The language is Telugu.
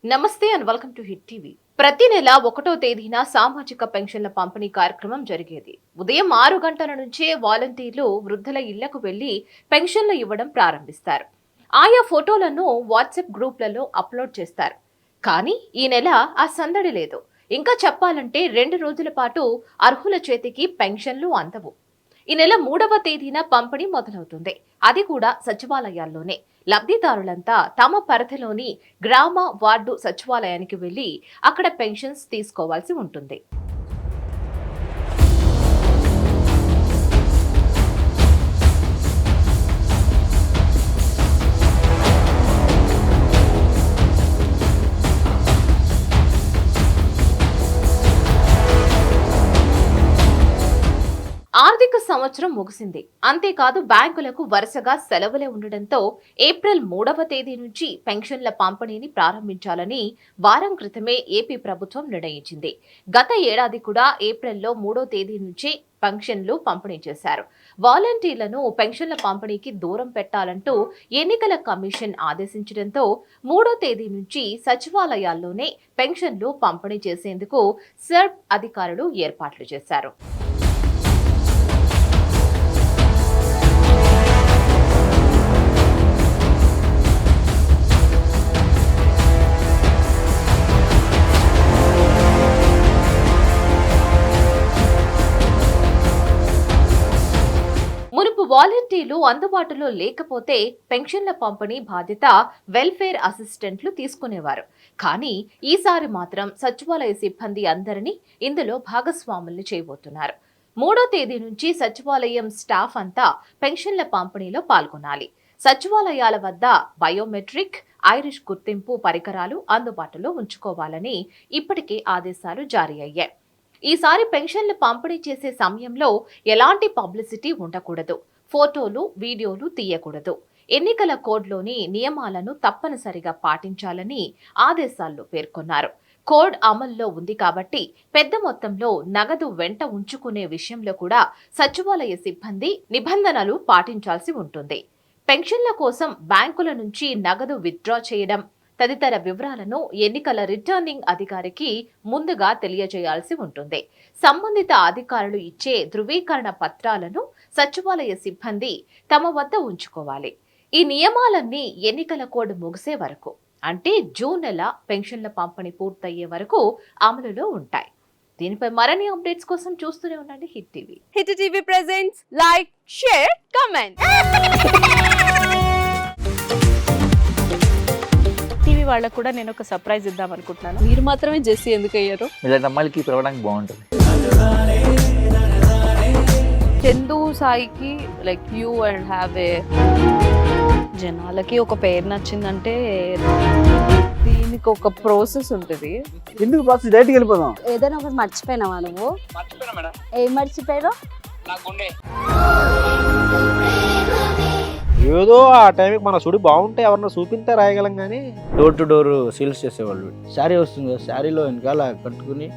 నమస్తే and welcome to hit TV. ప్రతి నెల 1వ తేదీన సామాజిక పెన్షన్ల పంపిణీ కార్యక్రమం జరిగేది. ఉదయం 6 గంటల నుంచే వాలంటీర్లు వృద్ధుల ఇళ్లకు వెళ్లి పెన్షన్లు ఇవ్వడం ప్రారంభిస్తారు. ఆయా ఫోటోలను వాట్సాప్ గ్రూప్లలో అప్లోడ్ చేస్తారు. కానీ ఈ నెల ఆ సందడి లేదు. ఇంకా చెప్పాలంటే 2 రోజుల పాటు అర్హుల చేతికి పెన్షన్లు అందవు. ఈ నెల 3వ తేదీన పంపిణీ మొదలవుతుంది. అది కూడా సచివాలయాల్లోనే. లబ్ధిదారులంతా తమ పరిధిలోని గ్రామ వార్డు సచివాలయానికి వెళ్లి అక్కడ పెన్షన్స్ తీసుకోవాల్సి ఉంటుంది. ఆర్థిక సంవత్సరం ముగిసింది. అంతేకాదు బ్యాంకులకు వరుసగా సెలవులే ఉండడంతో ఏప్రిల్ 3వ తేదీ నుంచి పెన్షన్ల పంపిణీని ప్రారంభించాలని వారం క్రితమే ఏపీ ప్రభుత్వం నిర్ణయించింది. గత ఏడాది కూడా ఏప్రిల్లో 3వ తేదీ నుంచే పెన్షన్లు పంపిణీ చేశారు. వాలంటీర్లను పెన్షన్ల పంపిణీకి దూరం పెట్టాలంటూ ఎన్నికల కమిషన్ ఆదేశించడంతో 3వ తేదీ నుంచి సచివాలయాల్లోనే పెన్షన్లు పంపిణీ చేసేందుకు సెర్ప్ అధికారులు ఏర్పాట్లు చేశారు. మునుపు వాలంటీర్లు అందుబాటులో లేకపోతే పెన్షన్ల పంపిణీ బాధ్యత వెల్ఫేర్ అసిస్టెంట్లు తీసుకునేవారు. కానీ ఈసారి మాత్రం సచివాలయ సిబ్బంది అందరినీ ఇందులో భాగస్వాముల్ని చేయబోతున్నారు. 3వ తేదీ నుంచి సచివాలయం స్టాఫ్ అంతా పెన్షన్ల పంపిణీలో పాల్గొనాలి. సచివాలయాల వద్ద బయోమెట్రిక్, ఐరిష్ గుర్తింపు పరికరాలు అందుబాటులో ఉంచుకోవాలని ఇప్పటికే ఆదేశాలు జారీ అయ్యాయి. ఈసారి పెన్షన్లు పంపిణీ చేసే సమయంలో ఎలాంటి పబ్లిసిటీ ఉండకూడదు. ఫోటోలు, వీడియోలు తీయకూడదు. ఎన్నికల కోడ్లోని నియమాలను తప్పనిసరిగా పాటించాలని ఆదేశాల్లో పేర్కొన్నారు. కోడ్ అమల్లో ఉంది కాబట్టి పెద్ద మొత్తంలో నగదు వెంట ఉంచుకునే విషయంలో కూడా సచివాలయ సిబ్బంది నిబంధనలు పాటించాల్సి ఉంటుంది. పెన్షన్ల కోసం బ్యాంకుల నుంచి నగదు విత్డ్రా చేయడం తదితర వివరాలను ఎన్నికల రిటర్నింగ్ అధికారికి ముందుగా తెలియజేయాల్సి ఉంటుంది. సంబంధిత అధికారులు ఇచ్చే ధృవీకరణ పత్రాలను సచివాలయ సిబ్బంది తమ వద్ద ఉంచుకోవాలి. ఈ నియమాలన్నీ ఎన్నికల కోడ్ ముగిసే వరకు, అంటే జూన్ నెల పెన్షన్ల పంపిణీ పూర్తయ్యే వరకు అమలులో ఉంటాయి. దీనిపై మరిన్ని అప్డేట్స్ కోసం చూస్తూనే ఉండండి hit TV. Hit TV presents like, share, comment. TV వాళ్ళకు కూడా నేను ఒక సర్ప్రైజ్ ఇద్దాం అనుకుంటున్నాను. మీరు మాత్రమే జెస్సీ ఎందుకు అయ్యారు? ఇలాంటి అమ్మాయిలకి పిలవడానికి బాగుంటుంది. చందు సాయికి like you and have a జనాలకి ఒక పేరు నచ్చిందంటే దీనికి ఒక ప్రాసెస్ ఉంటుంది. ఎందుకు ప్రాసెస్ డైరెక్ట్‌గా వెళ్ళిపోదాం. ఏదైనా ఒకటి మర్చిపోయినావా నువ్వు? మర్చిపోయినా మేడం. ఏం మర్చిపోయావు? నా గుండె. ఏదో ఆ టైంకి మన సుడి బాగుంటే ఎవరన్నా చూపిస్తే రాయగలం కానీ డోర్ టు డోర్ సేల్స్ చేసేవాళ్ళు. శారీ వస్తుంది, శారీలో వెనకాల కట్టుకుని